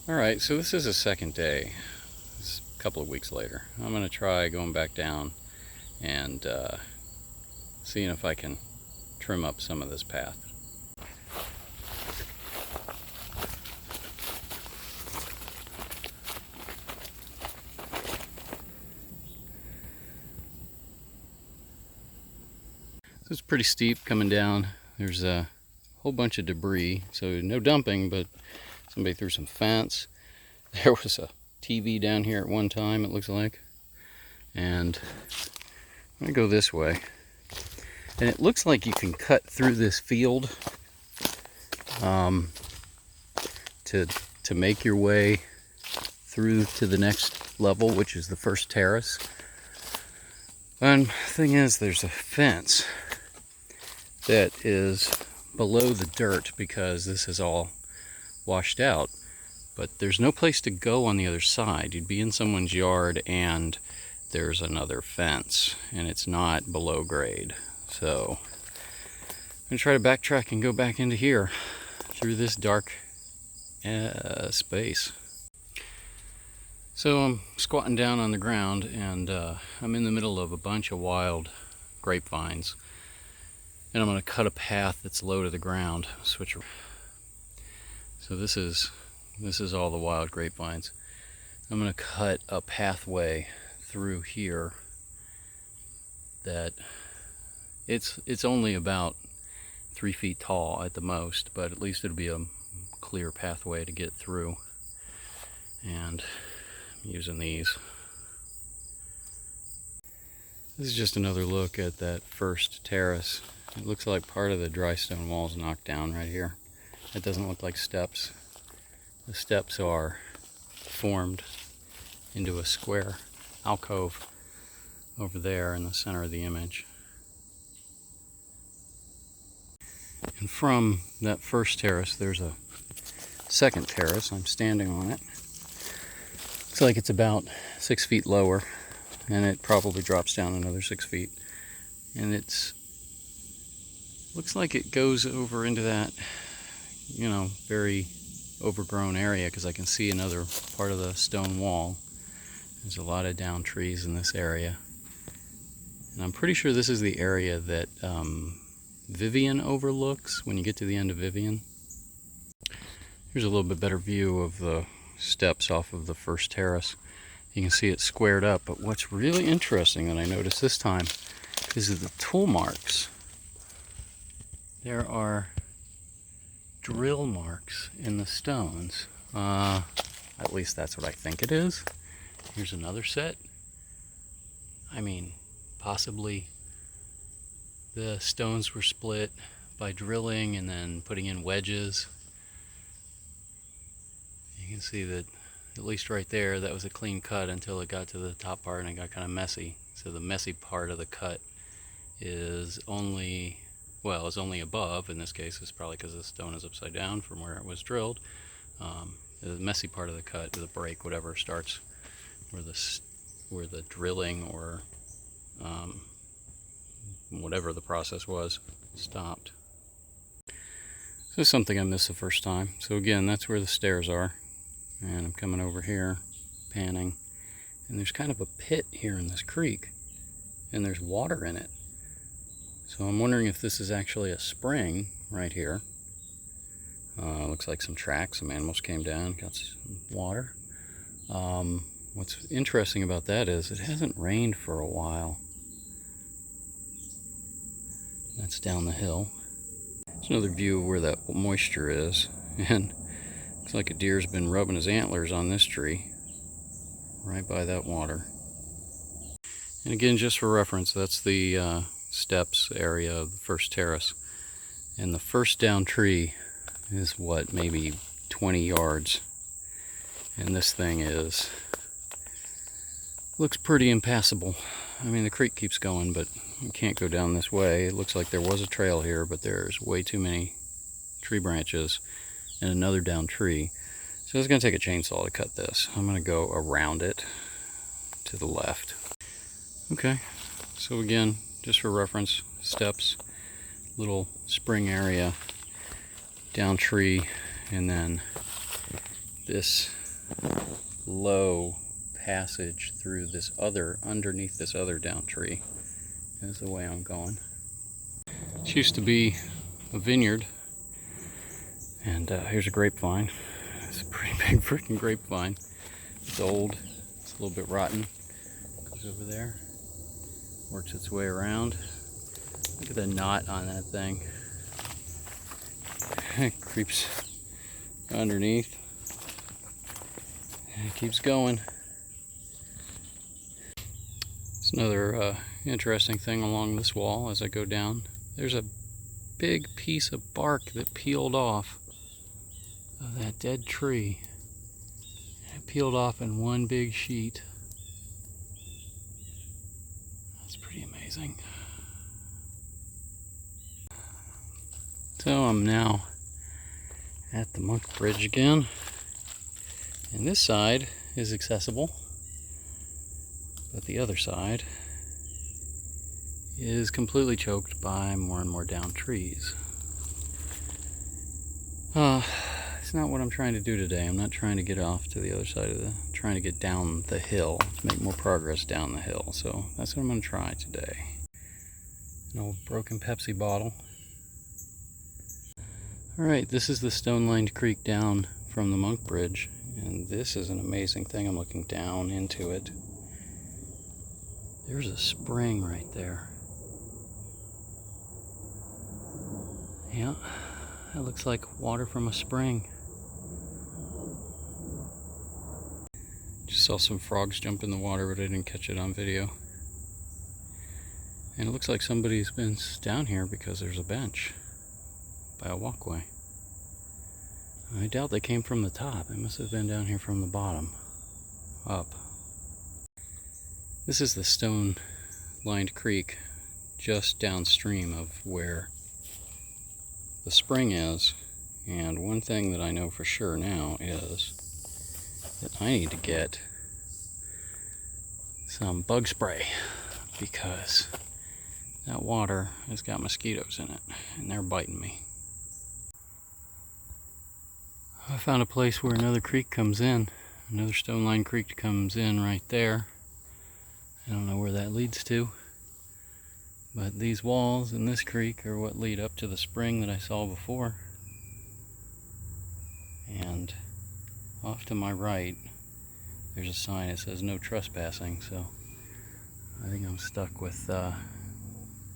Alright, so this is a second day. This is a couple of weeks later. I'm going to try going back down and seeing if I can trim up some of this path. So it's pretty steep coming down. There's a whole bunch of debris, so no dumping, but somebody threw some fence. There was a TV down here at one time, it looks like. And I'm going to go this way. And it looks like you can cut through this field to make your way through to the next level, which is the first terrace. And the thing is, there's a fence that is below the dirt because this is all washed out. But there's no place to go on the other side. You'd be in someone's yard and there's another fence, and it's not below grade. So I'm going to try to backtrack and go back into here through this dark space. So I'm squatting down on the ground, and I'm in the middle of a bunch of wild grapevines. And I'm going to cut a path that's low to the ground. Switch. So this is all the wild grapevines. I'm going to cut a pathway through here that it's only about 3 feet tall at the most, but at least it'll be a clear pathway to get through. And I'm using these. This is just another look at that first terrace. It looks like part of the dry stone wall is knocked down right here. It doesn't look like steps. The steps are formed into a square alcove over there in the center of the image. And from that first terrace, there's a second terrace. I'm standing on it. Looks like it's about 6 feet lower, and it probably drops down another 6 feet. And looks like it goes over into that, very overgrown area, because I can see another part of the stone wall. There's a lot of down trees in this area. And I'm pretty sure this is the area that Vivian overlooks when you get to the end of Vivian. Here's a little bit better view of the steps off of the first terrace. You can see it squared up, but what's really interesting that I noticed this time is the tool marks. There are drill marks in the stones. At least that's what I think it is. Here's another set. I mean, possibly the stones were split by drilling and then putting in wedges. You can see that, at least right there, that was a clean cut until it got to the top part and it got kind of messy. So the messy part of the cut is only above. In this case, it's probably because the stone is upside down from where it was drilled. The messy part of the cut, the break, whatever, starts where the drilling or whatever the process was stopped. So this is something I missed the first time. So again, that's where the stairs are. And I'm coming over here, panning. And there's kind of a pit here in this creek. And there's water in it. So I'm wondering if this is actually a spring right here. Looks like some tracks, some animals came down, got some water. What's interesting about that is it hasn't rained for a while. That's down the hill. There's another view of where that moisture is. And looks like a deer's been rubbing his antlers on this tree right by that water. And again, just for reference, that's the steps area of the first terrace. And the first down tree is maybe 20 yards. And this thing looks pretty impassable. I mean, the creek keeps going, but you can't go down this way. It looks like there was a trail here, but there's way too many tree branches and another down tree. So it's going to take a chainsaw to cut this. I'm going to go around it to the left. Okay, so again, just for reference, steps, little spring area, down tree, and then this low passage through this other, underneath this other down tree is the way I'm going. This used to be a vineyard, and here's a grapevine. It's a pretty big freaking grapevine. It's old, it's a little bit rotten. Goes over there, works its way around. Look at the knot on that thing. It creeps underneath. And it keeps going. It's another interesting thing along this wall as I go down. There's a big piece of bark that peeled off of that dead tree. It peeled off in one big sheet. That's pretty amazing. So I'm now at the Monk Bridge again, and this side is accessible, but the other side is completely choked by more and more down trees. It's not what I'm trying to do today. I'm not trying to get off to the other side of trying to get down the hill, to make more progress down the hill. So that's what I'm going to try today. An old broken Pepsi bottle. Alright, this is the stone-lined creek down from the Monk Bridge, and this is an amazing thing. I'm looking down into it. There's a spring right there. Yeah, that looks like water from a spring. Just saw some frogs jump in the water, but I didn't catch it on video. And it looks like somebody's been down here because there's a bench by a walkway. I doubt they came from the top. They must have been down here from the bottom up. This is the stone-lined creek just downstream of where the spring is, and one thing that I know for sure now is that I need to get some bug spray, because that water has got mosquitoes in it and they're biting me. I found a place where another creek comes in. Another stone-lined creek comes in right there. I don't know where that leads to, but these walls in this creek are what lead up to the spring that I saw before. And off to my right, there's a sign that says no trespassing, so I think I'm stuck with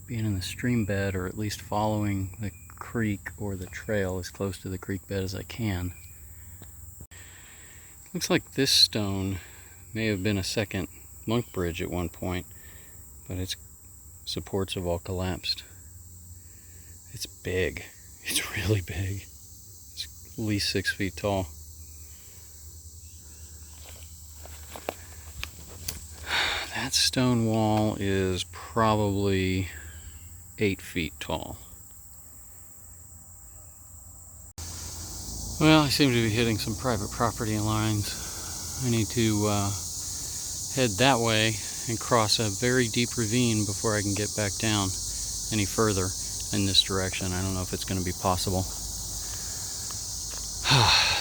being in the stream bed, or at least following the creek or the trail as close to the creek bed as I can. Looks like this stone may have been a second Monk Bridge at one point, but its supports have all collapsed. It's big. It's really big. It's at least 6 feet tall. That stone wall is probably 8 feet tall. Well, I seem to be hitting some private property lines. I need to head that way and cross a very deep ravine before I can get back down any further in this direction. I don't know if it's going to be possible.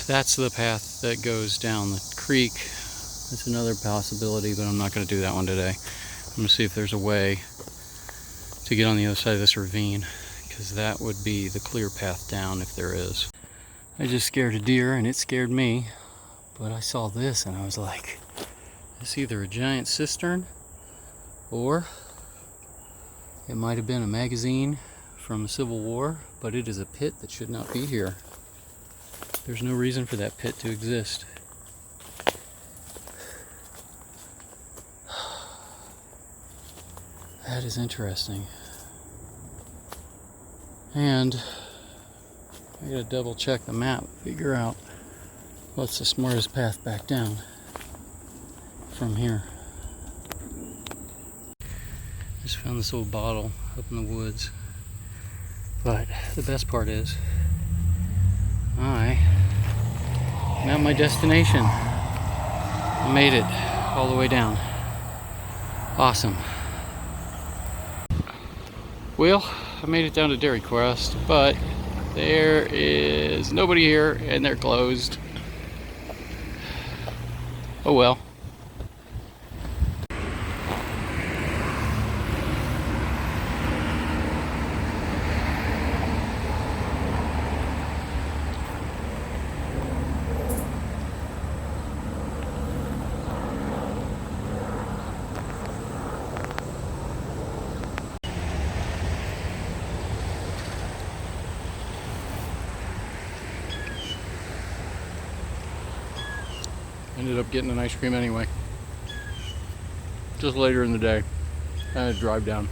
That's the path that goes down the creek. That's another possibility, but I'm not going to do that one today. I'm going to see if there's a way to get on the other side of this ravine, because that would be the clear path down if there is. I just scared a deer and it scared me, but I saw this and I was like, it's either a giant cistern or it might have been a magazine from the Civil War, but it is a pit that should not be here. There's no reason for that pit to exist. That is interesting. And I gotta double check the map, figure out what's the smartest path back down from here. Just found this old bottle up in the woods. But the best part is, I'm at my destination. I made it all the way down. Awesome. Well, I made it down to Dairy Crest, but there is nobody here and they're closed. Oh well. Ended up getting an ice cream anyway. Just later in the day. I had to drive down.